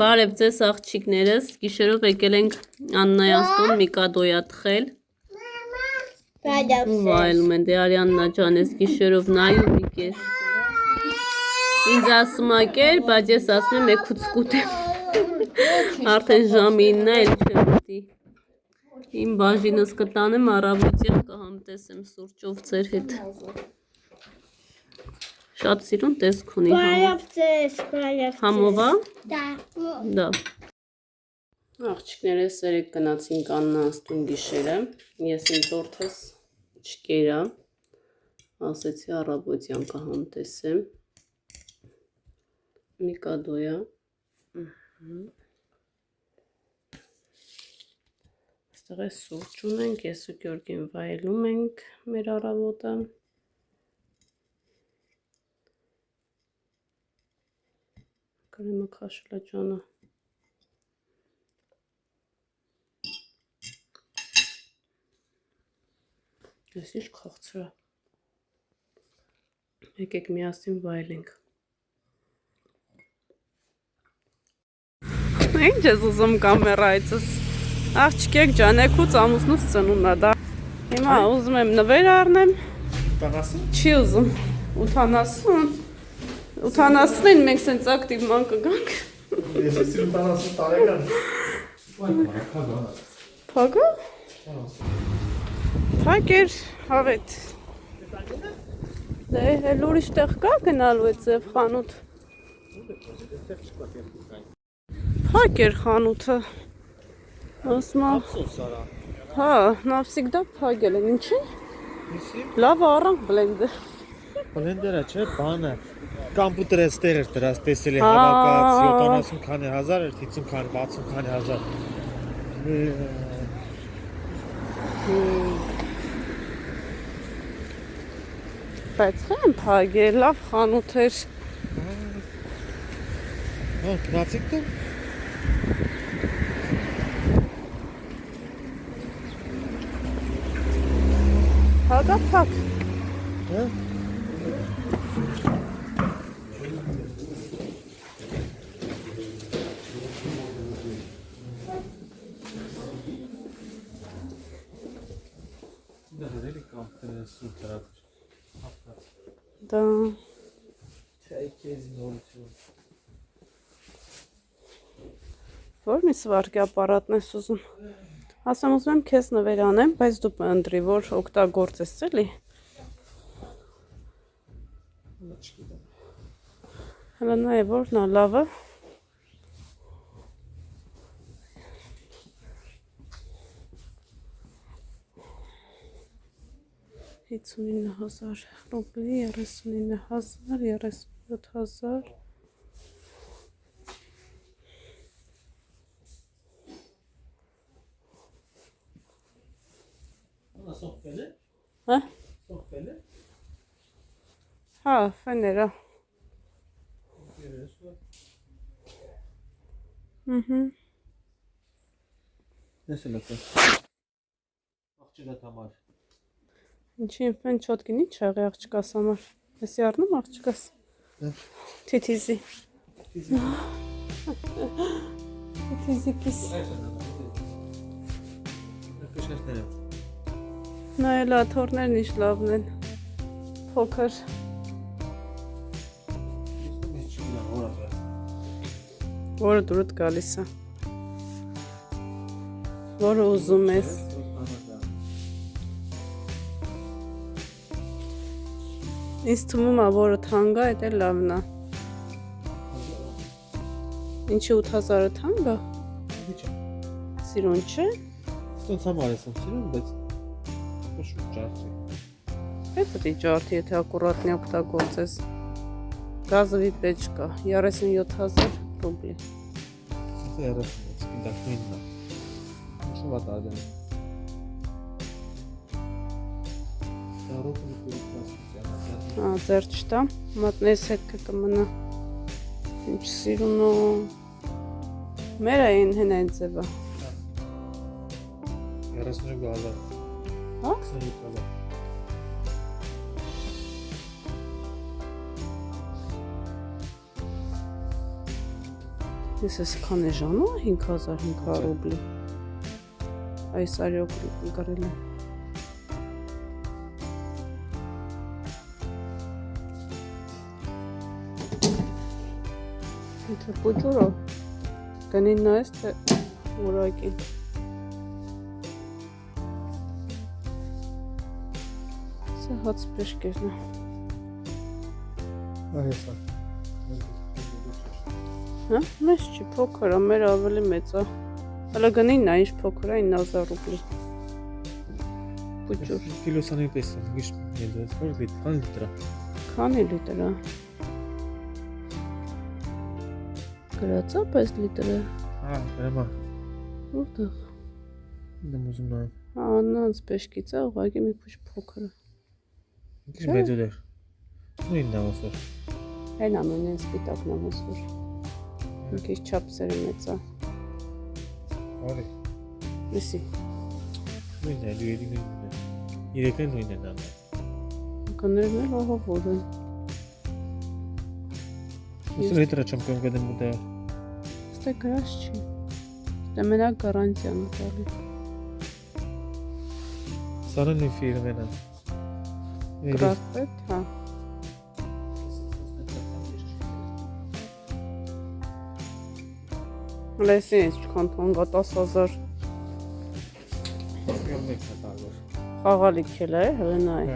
Բարև ձեզ աղջիկներս, գիշերով եկել ենք Աննայաստուն Միկադոյա թխել։ Վայելում են, դե Արյաննա ջան, ես գիշերով նայում եկեր։ Ինձ ասում ակեր, բայց ես ասում եմ եկուց կուտեմ։ Արդեն ժամ 9-ն է, էլ չեմ ուտի։ Իմ բաժինս կտանեմ, առավոտյան կհամտեսեմ սուրճով ձեր հետ։ Շատ սիրուն տեսք ունի համովա։ Դա աղջիկներս երեկ գնացինք Աննայաստուն գիշերը, ես իմ տորթս չկերա, ասեցի առավոտյան կհամտեսեմ, Միկադոյա, այստեղ է սուրճ ունենք, ես ու Գյորգին վայելում ենք մեր առավոտը, Կարեմը քաշելա ջանը, ես ինչ քաղցրա, եկեք միասին վայելենք։ Ինչ ես ուզում կամերայցս, աղջիկեք ջան, եկուց ամուսնուց ծնունն է դա, հիմա ուզում եմ նվեր առնեմ, չի ուզում, 80-ին մենք սենց ակտիվ ման կգանք։ Ես ես 80 տարեկան։ Փագա։ Փագեր, հավետ։ Դե էլ ուրիշ տեղ կա գնալու է ձև խանութ։ Փագեր խանութը։ Ասմա։ Հա, նավսիգդա փագել են, ինչի։ Լավ առանք բլենդեր։ Բլենդերը չէ, բանը։ Կամպյուտերը ստեղ էր դրած, տեսել է հավաքած 70 քանի հազար էր, 50 քանի, 60 քանի հազար։ Բայց խեմ փագել, լավ խանութ էր։ Հա, գնացիք դու։ Փագա փակ։ Հա։ Դա Որ մի սվարկի ապարատն ես ուզում։ Ասեմ ուզում եմ քեզ նվեր անեմ, բայց դու ընտրի, որ օգտագործես, էլի։ Հələ նա է որն է լավը։ $59,000 ռուբլի, 39,000, 37,000 Սոխվել է։ Հա? Սոխվել է։ Հա, ֆեներա։ Ես էլ եկա։ Աղջիկա համար։ Ինչի եմ ֆեն չոտկին ինչ աղի աղջկաս համար։ Եսի առնում աղջկաս։ Թիթիզի։ Թիթիզի կիս։ Նայել աթորներն ինչ լավն են։ Փոքր։ Որը դուրդ գալիս է։ Որը ուզում ես։ Ինձ թվում է, որը թանգա, էդ էլ լավն է։ Ինչի 8,000-ը թանգա։ Սիրուն չէ։ Ստոնց համար ես սիրուն, բայց շուտ ջարդի։ Պետք է ջարդի, եթե ակուրատնի օգտագործես։ Գազովի պեչ կա, 37,000 ռուբլի։ 30, սպինդակ նույնն է։ Ինչ վատ ադեն։ Ձեր չտա, մատնես հետ կմնա, ինչ սիրուն ու մեր այն հեն այն ձևը։ 37,000 Հա? 27,000 Ահա Ես ես քան է ժանո 5500 ռուբլի։ Այս արյոք գրել է։ Ինքը փոջուրո։ Գնին նայես թե որակի։ Սա հաց պեշկերն է։ Այստեղ։ Հա, մեծ չի, փոքր է, մեր ավելի մեծ է։ Հələ գնին նա ինչ փոքր է 9000 ռուբլի։ Փոջուր։ Կիլոսանի պես է, գիշ մեծ որ լիտր։ Քանի լիտր է։ Գրածա պես լիտրը։ Հա, դրամա։ Որտեղ։ Դեմ ուզում նա։ Հա, անանց պեշկից է, ուղղակի մի քիչ փոքր է։ Ինչ մեծ է։ Նույնն է ոսոր։ Այն ամենն սպիտակն է ոսոր։ Մի քիչ չափսերը մեծ է։ Արի։ Լսի։ Նույնն է, դու նույնն է։ Երեքն նույնն են անում։ Կներն էլ ահավոր են։ Ուսը լիտրը չեմ կգդեմ ուտել։ Ստե գրած չի։ Ստե մենակ գարանտիան է տալի։ Սարը նույն ֆիրմեն է։ Գրասպետ, հա։ Լեսին ես չքան թոնգա 10000 խաղալիք էլ է, հլն այ։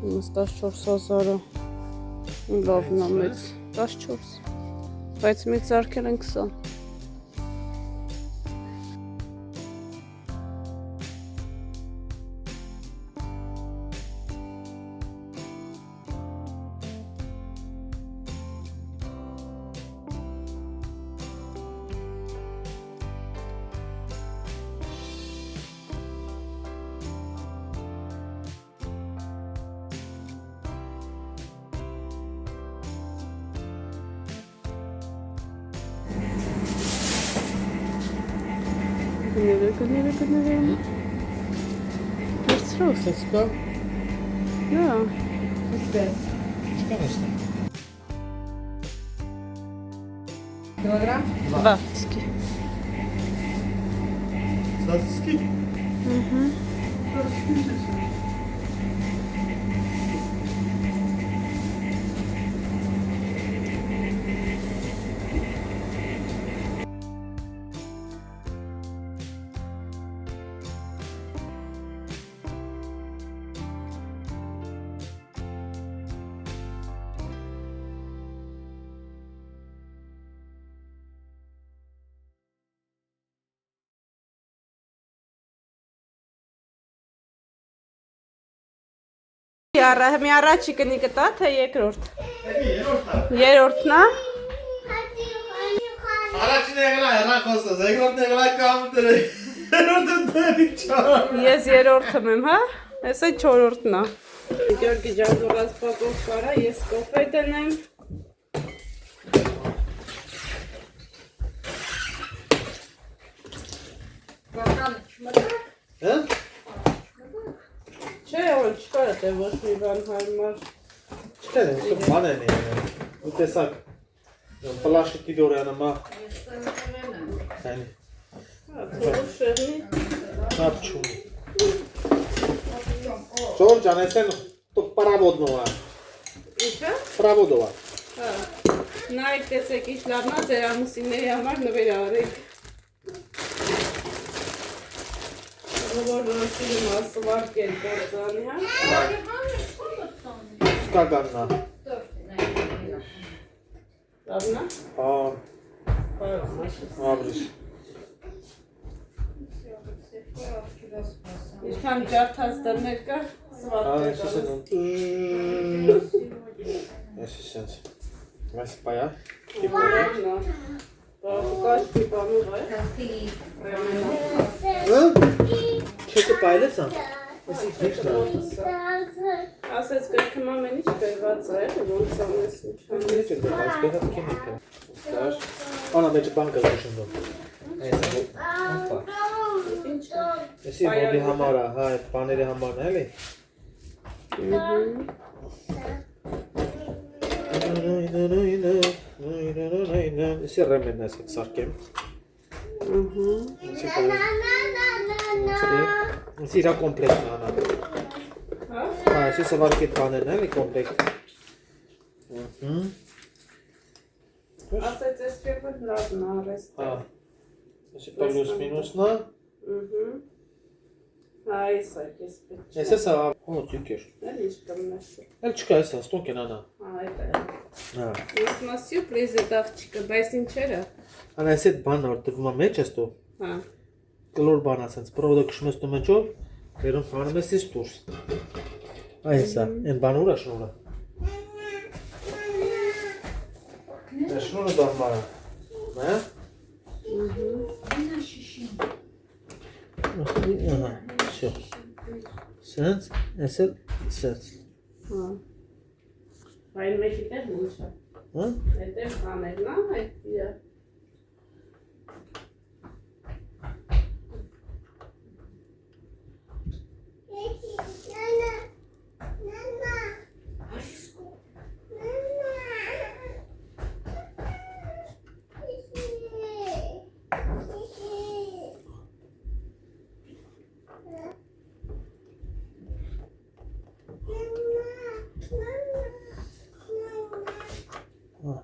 14000-ը լավն է մեծ, 14, բայց մեծ արկել են 20։ Գները։ Վերցրով։ Սեցկա։ Նա։ Չկան էստեղ։ Килограмм? 20. Սասկի։ Մի առաջի կնի կտա, թե երկրորդ։ Երորդն է։ Առաջին եղնա հեռան խոստոս, երկրորդն եղնա կամուտերը, երորդն դերի չար։ Ես երորդում եմ, հա։ Ես է չորորդն է։ Գյորգի ջազորած պակով կարա, ես կոֆե տնեմ։ Հա? Չէ, որ չկար է թե ոչ մի բան հարմար։ Չկան է, ուսում բան են եղնա, ու տեսակ, պլաշիկի դորյանը մա։ Հանի։ Թողով շեղնի։ Նատ չունի։ Ժորջ անեսեն պարավոդնով է։ Ինչը։ Պարավոդով է։ Հա։ Նայք տեսեք ինչ լավն է, ձեր ամուսինների համար նվեր արեք։ Որ նորսինում ասվարկ էր գործանի, հա։ Սկագաննա։ Լավն է։ Աբրիս։ Ինչքան ջարդած դրներ կա, սվարկ էր գալիս։ Ես սենց։ Այս պայա։ Լավն է։ Կաշկի բանով է։ Չեկը պայլես ան։ Ես իք նիշն ան։ Ասեց գրքում ամեն ինչ բերված է, ոնց անես ինչ անես։ Ես եմ դրված, բետա պքեն եկը։ Դար։ Անա մեջը բանկը զաշնդում։ Այս է բոպա։ Ինչ է։ Ես է բոդի համար է, հա, այդ բաների համարն է, էլի։ Եսի ռեմենն ես սարկեմ։ Եսի իրա կոմպլեկտն անա։ Հա, եսի սվարկի տանեն էլի կոմպլեկտ։ Ասեց ես первый раз на арест. Հա, եսի պլյուս մինուսնա։ Այս այս պետք։ Եսի սա հոծուկեր։ Էլ ինչ կմնես։ Էլ չկա եսա, ստոնք են անա։ Այդ է։ Հա։ Ես մասյու պրեզիդ աղջիկը, բայց ինչերը։ Անա եսի այդ բանն որ տվում է մեջ ես տու։ Հա։ Կլոր բան ասենց, պրովոդը քշում ես տու մեջով, վերում խանում ես իս դուրս։ Այսա, այն բան ուր է շնորը։ Շնորը դարմարա։ Հա։ Ահա, всё. Սենց, էսել սենց։ Հա։ Բայց մեկի տեղ ինչ է։ Հա։ Հետև կաներն է, այդ իրա։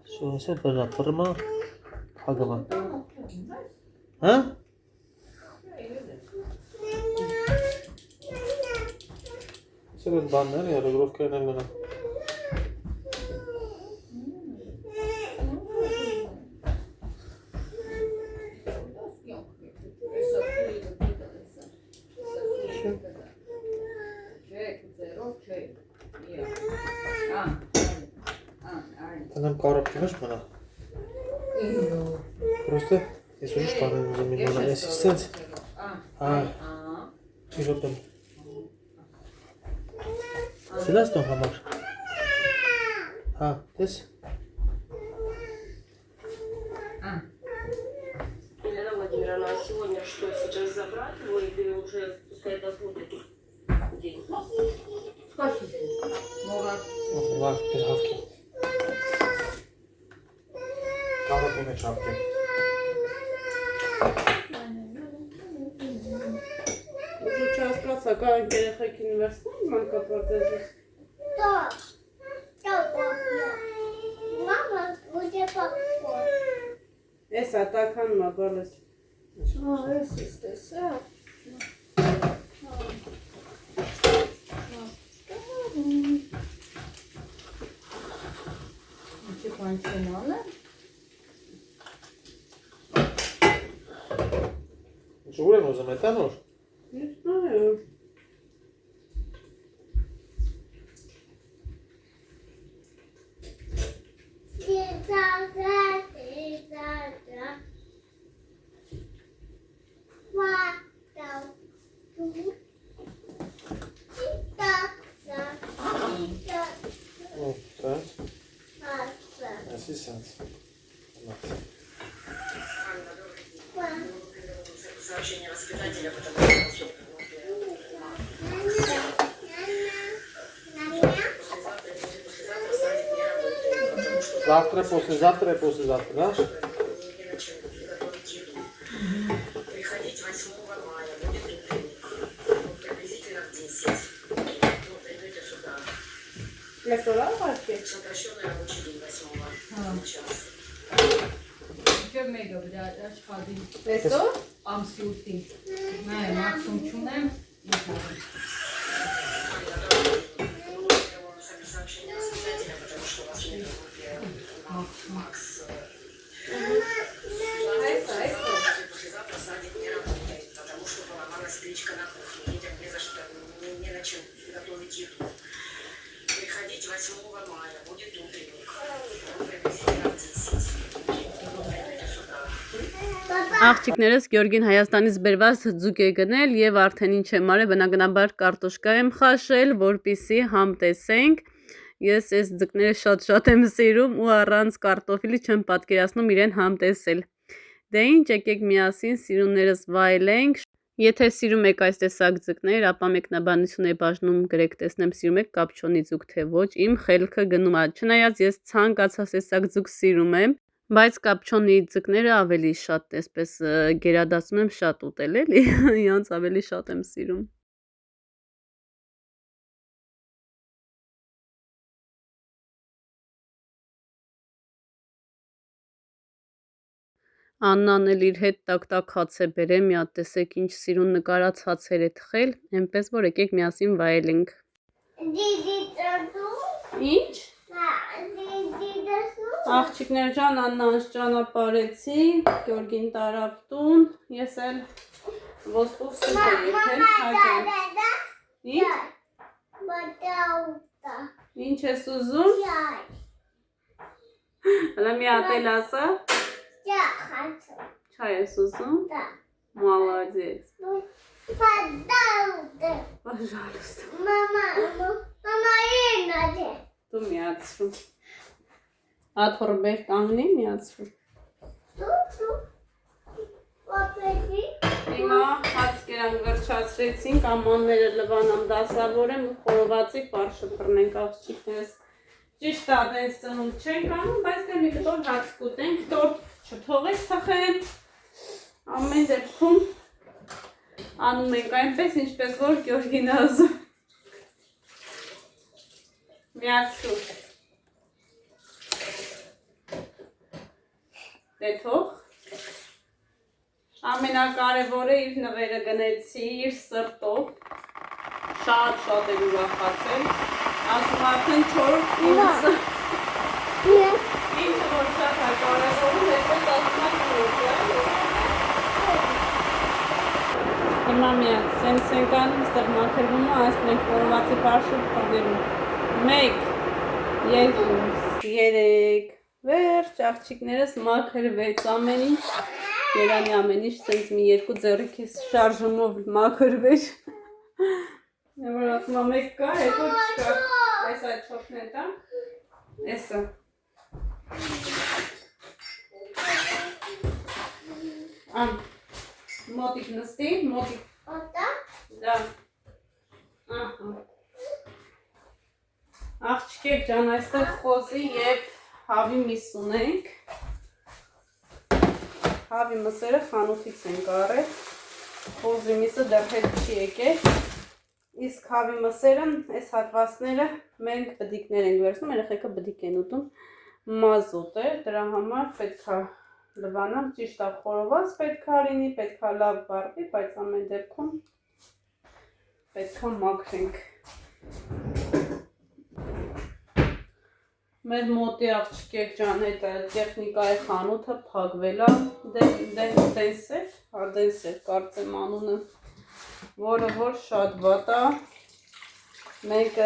Всё, էսել բնա ֆրմա հագամա։ Հա։ Էսել այդ բանն է, ռեգրովկան է մնա։ Там коробки можешь мана? Просто если уже что-то не мана, если сенс. И вот там. Сюда что хамаш? Здесь. Елена Владимировна, а сегодня что, сейчас забрать его или уже пускай это будет день? Ладно, перхавки. Коробки на шапке. Ուժը չհասկացա, կան երեխեքին վերցնեմ մանկապարտեզից։ Мама, где попкорн? Էս է, տաքանում է բալես։ Ինչի պանցենալը։ Ուր են ուզում էտանոր։ Ես նայում։ Սենց, էսի սենց։ Сообщение воспитателя, потому что Завтра, послезавтра и послезавтра, да? приходить 8 мая, будет утренник, приблизительно в 10. Придете сюда. Ես օրա վարկե։ Сокращенный рабочий день 8 час. Չէ մեկը վրա աշխատի Այսօր։ ամսյութի։ Նայ, մաքսում չունեմ, Сообщение воспитателя, потому что у вас нет в группе Макс. Послезавтра садик не работает, потому что поломалась печка на кухне. Детям не за что, не на чем готовить еду. Приходить 8 мая, будет утренник. Приблизительно в 10. Придете сюда. Աղջիկներս Գյորգին Հայաստանից բերված ձուկ է գնել եւ արդեն ինչ եմ արել, բնականաբար կարտոշկա եմ խաշել, որպիսի համ տեսենք։ Ես այս ձկները շատ եմ սիրում ու առանց կարտոֆիլի չեմ պատկերացնում իրեն համ տեսել։ Դե ինչ, եկեք միասին սիրուններս վայելենք։ Եթե սիրում եք այս տեսակ ձկներ, ապա մեկնաբանությունների բաժնում գրեք տեսնեմ սիրում եք կապչոնի ձուկ թե ոչ, իմ խելքը գնում է, չնայած ես ցանկացած տեսակ ձուկ սիրում եմ, բայց կապչոնի ձկները ավելի շատ այսպես գերադասում եմ շատ ուտել էլի, իրանց ավելի շատ եմ սիրում։ Աննան էլ իր հետ տակ-տակ հաց է բերել, մի հատ տեսեք ինչ սիրուն նկարած հացեր է թխել, այնպես որ եկեք միասին վայելենք։ Դիդի ծածու։ Ինչ։ Դիդի դասու։ Աղջիկներ ջան, Աննանց ճանապարհեցի, Գյորգին տարավ տուն, ես էլ ոսկով սուպ եմ եփել, հաջան։ Ինչ։ Բատաուտա։ Ինչ ես ուզում։ Ճայ։ Հələ մի հատ էլ ասա։ Ճախացու։ Չայ ես ուզում։ Դա։ Молодец։ Բատաուտա։ Пожалуйста։ Մամա իննա։ Դու միացրու։ Աթորբեր կանգնի միացրու։ Դու։ Ոպեդի։ Հիմա հաց կերանք վերջացրեցինք, ամանները լվանամ դասավորեմ ու խորովածի պարշը բռնենք աղջիկներս։ Ճիշտ է, դենց ծնունդ չենք անում, բայց դե մի կտոր հաց կուտենք, տորտ չթողես թխեն, ամեն դեպքում անում ենք այնպես, ինչպես որ Գյորգին է ուզում։ Միացրու։ Դե թող։ Ամենակարևորը իր նվերը գնեցի իր սրտով, շատ էր ուրախացել, ասում արդեն 4 ինձ, ինքը որ շատ է կարևորում, հետո ասում Հիմա միած, սենց ենք անում, ստեղ մաքրվում է, այս մենք խորովածի պարշը պարներում, 1, 2, 3, վերջ, աղջիկներս մաքրվեց ամեն ինչ, Երանի ամեն ինչ սենց մի 2 ձեռիքիս շարժումով մաքրվեր, որ ասում ամեկ կա, հետո չկա, այս այդ չոքն է տա, էսը, մոտիկ նստի, մոտիկ, Ոտա։ դա, աղջիկեք ջան, այստեղ խոզի և հավի միս ունենք, Հավի մսերը խանութից ենք առել, խոզի միսը դեռ հետ չի եկել, իսկ հավի մսերը, այս հատվածները մենք բդիկներ ենք վերցնում, երեխեքը բդիկ են ուտում, մազոտ է, դրա համար պետք է լվանամ, ճիշտ է խորոված պետք է լինի, պետք է լավ վառվի, բայց ամեն դեպքում պետք է մաքրենք։ Մեր մոտի աղջիկեք ջան, հետը տեխնիկայի խանութը փակվել է, դենսեր, կարծեմ անունը, որը որ շատ վատ է, մենք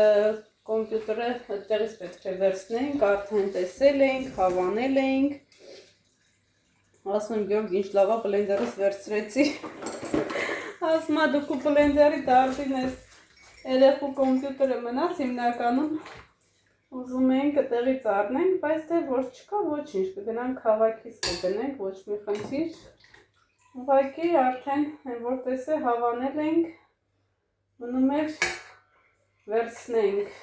կոմպյուտերը այդտեղից պետք է վերցնենք, արդեն տեսել ենք, հավանել ենք, ասում եմ Գյորգ ինչ լավ է բլենդերից վերցրեցի, ասում է դուք բլենդերի դարդին ես երեխու կոմպյուտերը մնաց հիմնականում, Ուզում ենք այդտեղից առնենք, բայց դե որ չկա ոչինչ, կգնանք քաղաքից կգնենք, ոչ մի խնդիր, ուղղակի արդեն որպես է հավանել ենք, մնում էր վերցնենք,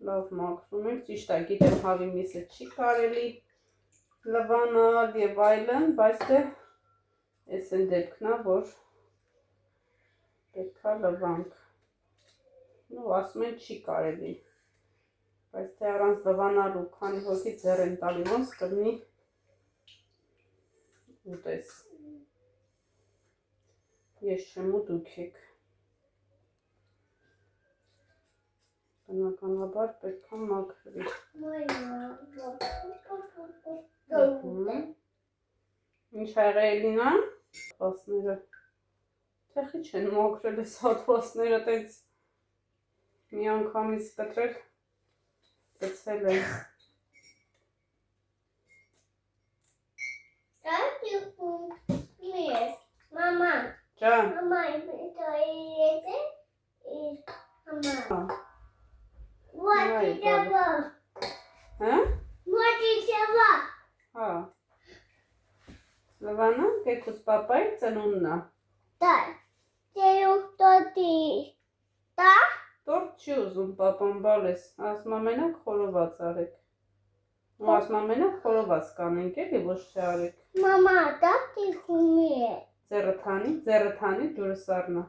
լավ մաքրում ենք, ճիշտ է գիտեմ հավի միսը չի կարելի լվանալ և այլն, բայց դե ես են դեպքն է, որ պետք է լվանք, ու ասում են չի կարելի, բայց թե առանց լվանալու քանի հոգի ձեռ են տալի ոնց կլինի ուտես, ես չեմ ու դուք եք, բնականաբար պետք է մաքրվի, ինչ աղել լինա, հատվասները, թեխի չեն մաքրել ես հատվասները տենց, մի անգամից կտրել, գցել են։ Մամա, Ջան։ մամա, դոյեցե, մամա։ What is about? Հա? What is about? Հա։ Լվանանք Թեքուս պապայի ծնունդն է։ Da. Տերուտոտի։ Da. Տորտ չի ուզում պապան բալես, ասում ամենակ խորոված արեք։ Ու ասում ամենակ խորոված կանենք էլի, ոչ թե արեք։ Մամա, դա տիխումի է։ Ձեռը ջուրը սառնա։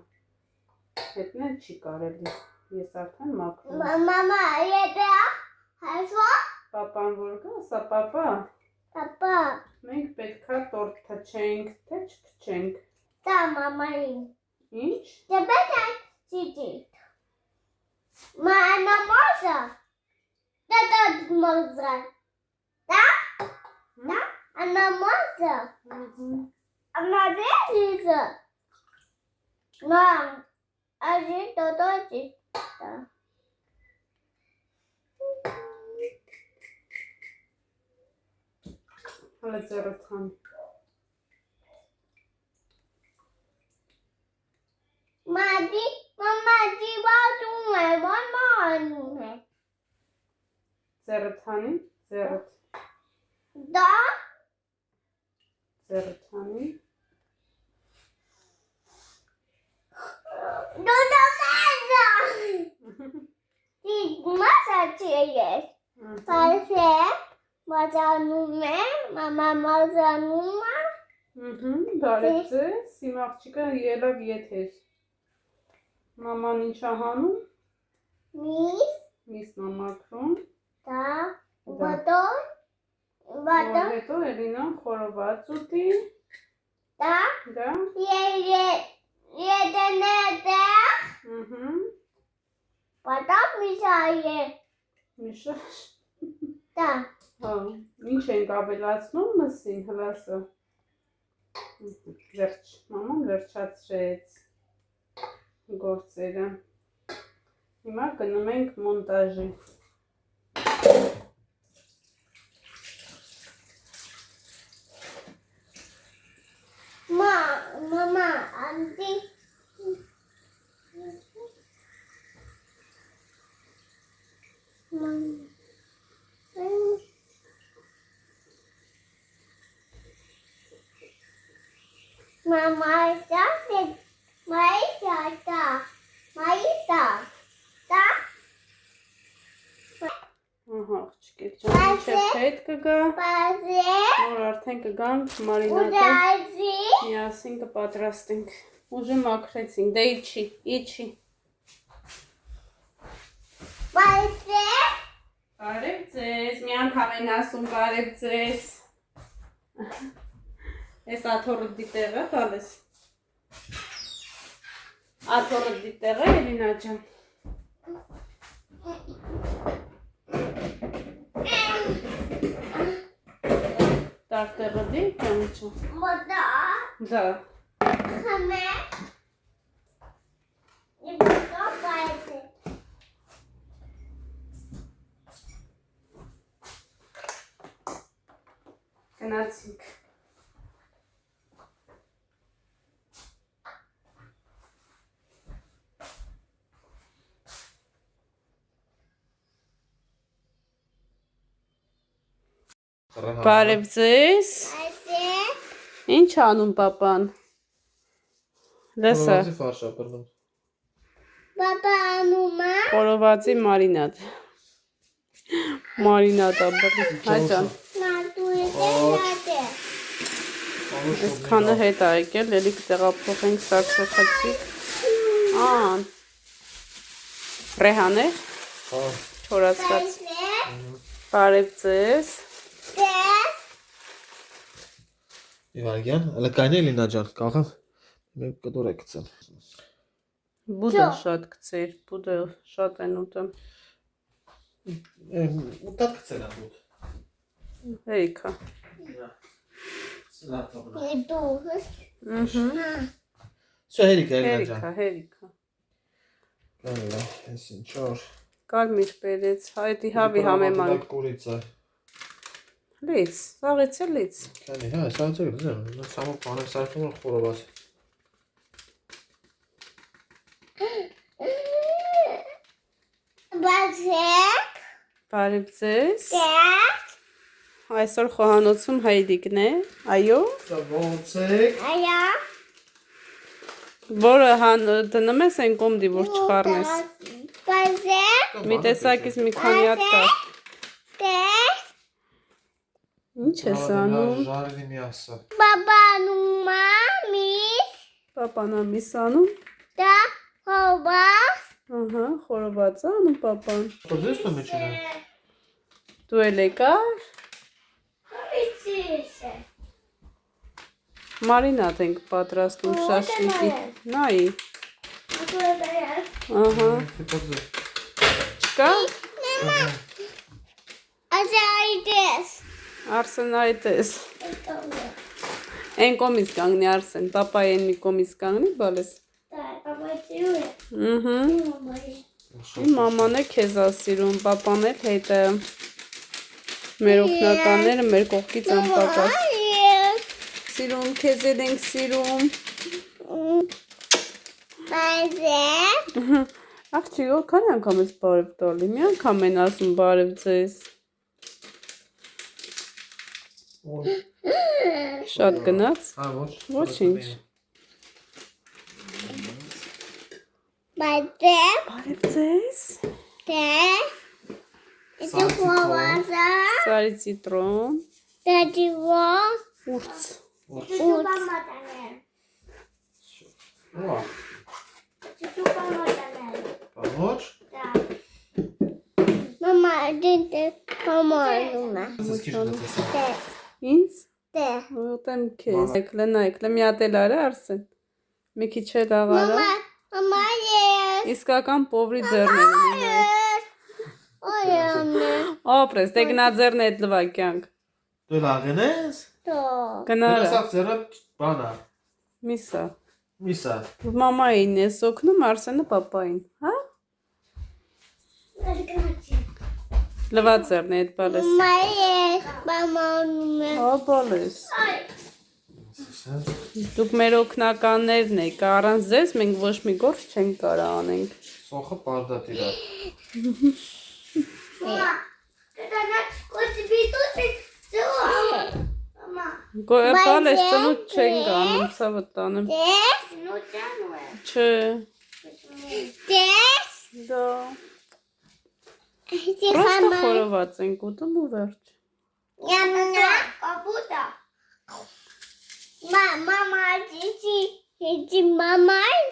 Հետն էլ չի կարելի։ Ես արդեն մաքրում եմ։ Մամա, եթե հաշվա։ Պապան որ գա, ասա պապա, Պապա, մենք պետքա տորտ փչենք, թե չփչենք։ դա մամային։ Ինչ։ Դե պետք է ճիճի։ Մամա մոզա։ Դա մոզա։ Da. Anna mozza. Anna deliza. Mom, aji totoji. Հələ ձեռը թան։ Mama, դիվատում է, մամա անում է։ Ձեռը թանի, ձեռը Da. թանի։ Դոդո մազա։ Դի մազա չես։ Պարսե, մազանում է, մամա մազանում է։ Բարև ձեզ, իմ աղջիկը ելավ եթեր։ Մաման ինչ է հանում։ Միսն է մաքրում։ Da. Բատոն։ Բատոն։ Հետո Էլինան խորոված ուտի։ Da. Դա։ Եդենեդե։ Բատոն միսայե։ Միշաշ։ Da. Հա, ինչ ենք ավելացնում մսին, հլասը։ Վերջ, մաման վերջացրեց գործերը։ Հիմա գնում ենք մոնտաժի։ Mama, auntie. Mama, Ահա, աղջիկեր ջան, ինչև հետ կգա։ Նոր արդեն կգանք մարինատը։ Միասին կպատրաստենք։ Ուժը մաքրեցինք, դե իջի։ Բարև ձեզ, մի անգամ են ասում բարև ձեզ։ Ես աթորը դիտեղը տալես։ Աթորը դիտեղը Էլինա ջան։ Տարտեղը դի, կանիչը։ Դա։ Գնացինք։ Բարև ձեզ։ Ինչ անում պապան։ Լսա։ Ֆարշա բռնում։ Պապա անում է։ Խորովածի մարինատ։ Մարինատա բռնում։ Հայ ջան։ Այսքանը հետ ա եկել, էլի կտեղափոխենք սարսափեցիկ։ Ան։ Ռեհաներ։ Հա։ Չորացված։ Բարև ձեզ։ Իվարգյան, հələ կայնե Էլինա ջան, կաղամ։ Մեկ կտոր է գցել։ Բուդը շատ գցեր, բուդը շատ են ուտում։ Ուտած գցել է բուդ։ Հերիքա։ Սլա տոբնա։ Սա հերիքա Էլինա ջան։ Հերիքա։ Կայնը, ես ինչոր։ Կարմիր բերեց, հայտի հավի համեման։ Կուրիցա։ Լից, սաղեց է լից։ Կայնի, հա, սաղեց է գրզեմ, սամով պանեմ սարքում են խորոված։ Բացեք։ Բարև ձեզ։ Այսօր խոհանոցում Հայդիկն է, այո։ Ոնց եք։ Այա։ Որը դնում ես այն կոմդի, որ չխառնես։ Բազե։ Մի տեսակից մի քանի հատ կա։ Տես։ Ինչ ես անում։ Ժարինի մի ասա։ Բաբանու մամիս։ Պապան ամիս անում։ Դա հոբաս։ Ահա, խորոված է անում պապան։ Դες το մեջինը։ Դու էլ եկար։ Իցիսը։ Մարինադ ենք պատրաստում շաշլիկի։ Նայի։ Ահա, չկա։ Ազայդես։ Արսեն այդ ես։ Այն կոմից կանգնի Արսեն, պապայի այն մի կոմից կանգնի, բալես։ Դա պապայցու է։ Ահա։ Իմ մաման է քեզ ասիրում, պապան էլ հետը։ Մեր օգնականները մեր կողքից անպակաս։ Սիրում, քեզ էլ ենք սիրում։ Բազե։ Աղջիկ, քանի անգամ ես բարև տալի, մի անգամ են ասում բարև ձեզ։ Շատ գնաց։ Ոչ։ Ոչինչ։ Բազե։ Բարև ձեզ։ Տես։ Իցու խովածա։ Սարի ցիտրոն, Դաջիվո։ ուրց։ Ուտամատանե։ Ո՞ա։ Ուտամատանե։ Ոչ։ Դա։ Մամա, դինտե համարում է։ Ես քիչ դասա։ Տես։ Ինձ։ Տե։ Ուտեմ քեզ։ Նայք, մի հատ էլ արա Արսեն։ Մի քիչ էլ աղարա։ Մամա, ես։ Իսկական պովրի ձեռներ ունի նայ։ Օյանե։ Ապրես, դե գնա ձեռն այդ լվակյանք։ Դու լաղեն ես։ Տո։ Գնարա։ Դասա ծերը բանա։ Միսա։ Միսա։ Մամային ես օգնում, Արսենը պապային, հա? Լվա ձեռն է այդ բալես։ Մամա, ես։ Մամանում է։ Հա, բալես։ Դուք մեր օգնականներն եք, առանց ձեզ մենք ոչ մի գործ չենք կարող անենք։ Սոխը բարդա տիրա։ Մամա, դա նա կոծբիտուց է ծուա։ Մամա։ Բալես ծնուտ չենք անում, ցավը տանեմ։ Տես։ Նուճանու է։ Չէ։ Տես։ Դա։ Իցի Պրոստը խամա։ խորոված ենք ուտում ու վերջ։ Յամնա, կապուտա։ Մամա, իցի մամայն,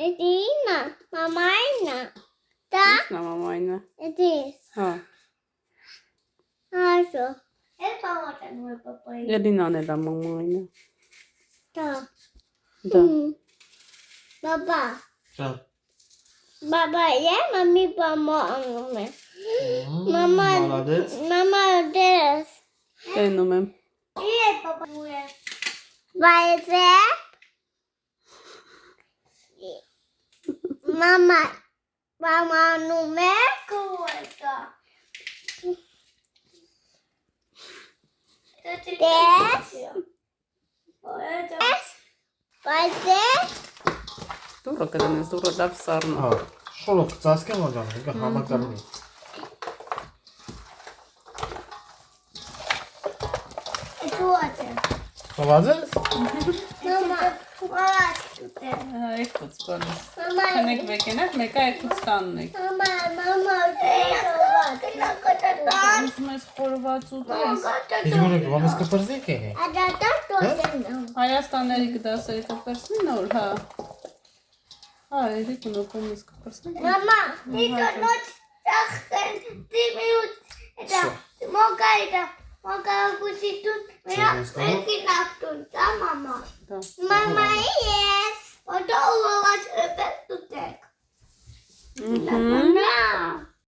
էդինա, մամայնա։ Դա, Ինչն է մամայինը։ էդիս, Հա, ասո։ Էլ պամատանու է պապայի։ Էլինան էլ է մամայինը։ Դա։ Դա։ Բաբա, Ճա։ բաբա, մամի պամա անում է։ Մամա, Մալադեց։ մամա, դես։ Տենում եմ։ Իե պապա է։ Բայզե։ Մամա, մամանում է կուղեկա։ Դես։ Բայզե։ Դուրը կդնես, դուրը լավ սառնա։ Հա։ Շորով ծածկեմ անգամ, ինքը համակարգի։ Էդուատը։ Խոված ես։ Մամա, ուղղատուտե։ Այդքոց բանես։ Մամա, Քնեք վեկենակ, մեկը այդքոց տանն եք։ մամա, կտան։ Ուզում ես խորոված ուտես։ Իսկ մորը վամես կպրզիկ է։ Ադատա տոսենը։ Հայաստանների կդասերի կպրսնի նոր, հա։ Հա, երիք ունոքում ես կպրսնի։ Մամա, դիտո նոչ տախտեն դիմիուտ։ Էդա, մոգայդա, մոգայագուսիտուն, մերա մեկինավտուն, դա մամա։ Դա։ Մամա, ես։ Ոտո ուղղած էպետ տուտեք։ Մամա,